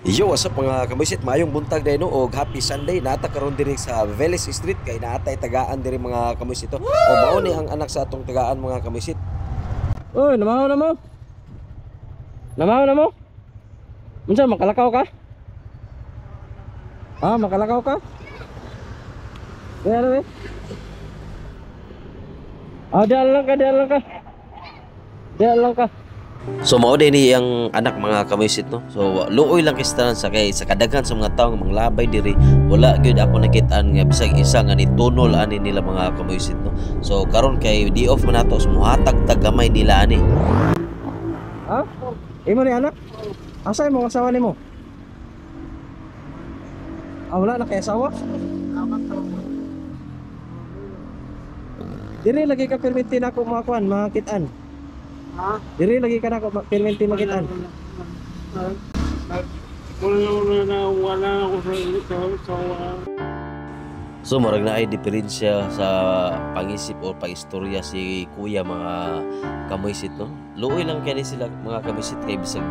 Yo, what's up mga kamisit? Mayong buntag dahil no, o happy Sunday. Nata karon diri sa Vélez Street kay naatay tagaan diri mga kamisit. O mao ni ang anak sa atong tagaan mga kamisit. Uy, namahaw na mo. Namahaw na mo. Unsa makalakaw ka? Ah, makalakaw ka? Dala eh. Ah, dala lang ka, dala lang ka. Dala lang ka. So mao din ni ang anak mga kamisit no. So luoy lang kistanan sa kay sa kadaghan sa mga tawo nga manglabay diri. Wala gyud ako nakit-an nga bisag isa nga nitunol ani nila mga kamisit no. So karon kay di off man nato so muhatag tag gamay nila ani. Ah? Imo ni anak? Asa imong asawa nimo? Ah, wala na kay asawa? Diri lagi ka permitin ako mga kuan, mga kitaan. Ha? Diri lagi ka na ako permitin makitaan. Wala ako sa So murag na ay diferensya sa pangisip o pangistorya si kuya mga kamisit no. Luoy lang kani sila mga kamisit kay bisag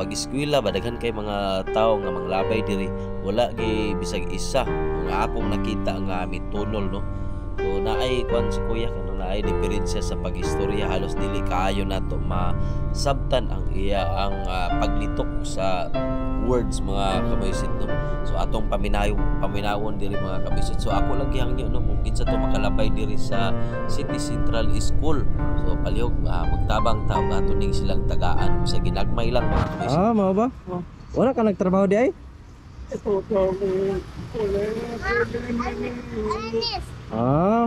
pag-eskwela badaghan kay mga tawo nga manglabay diri wala gi bisag isa nga akong nakita nga mitunol no. So naay kwan si kuya kano naay diferensya sa pag-istorya halos dili kaayo nato masabtan ang iya ang paglitok sa words mga kamisit no. So atong paminawon diri mga kamisit. So ako lang gihangyo no kung kinsa to makalabay diri sa City Central School. So palihog magtabang ta og ato ning silang tagaan sa ginagmay lang mga kamisit. Ah, mao ba? Wala ka nagtrabaho di ay? Ah,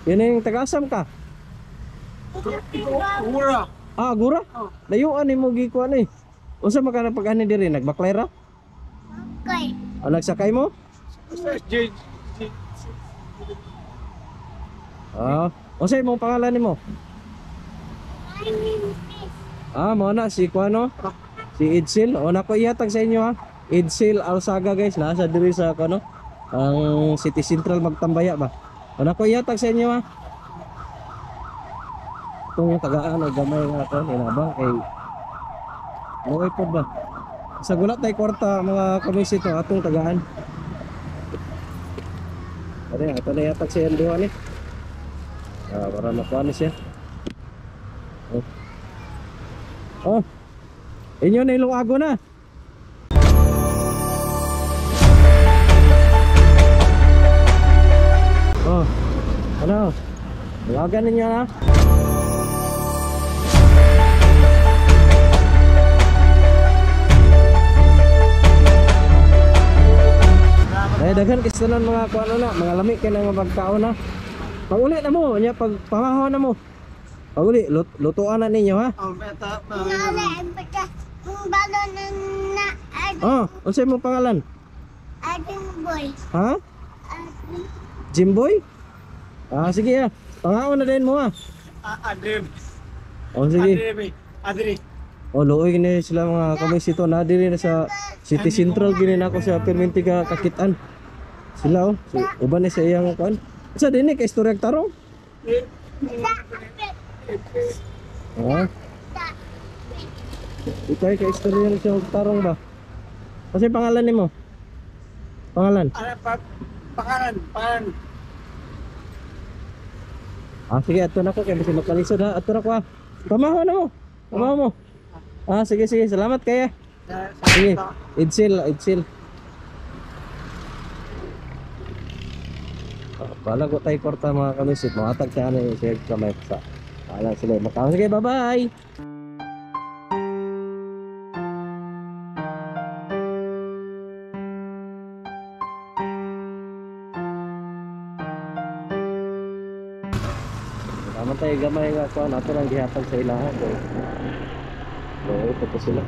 yun yung taga-asam ka? Ura. Ah, gura? Layuan mo gikuan eh. Unsa man ka napag-ani diri nagbaklera? Okay. Ah, nagsakay mo? Ah, unsa imong pangalan nimo? My name is Ah, mo na si kuano? Si Edsel. O nako ihatag sa inyo ha. Edsel Alsaga guys, nasa diri sa kuano? Ang City Central magtambaya ba? O nako ihatag sa inyo ha. Itong tagaan o gamay nga ito, inabang kay Luoy po ba? Sa gulat tayo kwarta mga kamisit ito atong tagaan. Ano yan, ito na yatag siya yung duha ni. Para makuha na siya. Oh, inyo na ilong ago na. Oh, ano? Iwagan ninyo na. Ay daghan kistanan mga kuano na, mga lami kay nang magkaon na. Pag-uli na mo, nya pag pamahaw na mo. Pag-uli, lutuan na ninyo ha. Nala, kung balon na Oh, unsa imong pangalan? ating boy. Ha? Jimboy? Ah, sige ha. Pangaon na din mo ha. Adem. Oh, sige. Adri. Oh, luoy gini sila mga kamisito na diri na sa City Central gini na ako sa perminti ka kakitaan. Sila oh, si uban ni sa iyang kuan. Sa dinhi kay istorya tarong. Ah. Ikaw kay istorya ni sa tarong ba? Kasi pangalan nimo? Pangalan? Pangalan. Ah, sige ato na ko kay basi makalisod ha. Ato na ko ha. Pamahaw na mo. Pamahaw mo. Ah, sige sige. Salamat kaya. Sige. Edsel. Bala ko tayo korta mga kamisit. Makatag sa ano yung siya kamay sa. Alam sila. Makaw. Sige, bye-bye. Naman tayo gamay nga ko. Nato lang gihatag sa ilahan. So, ito po sila.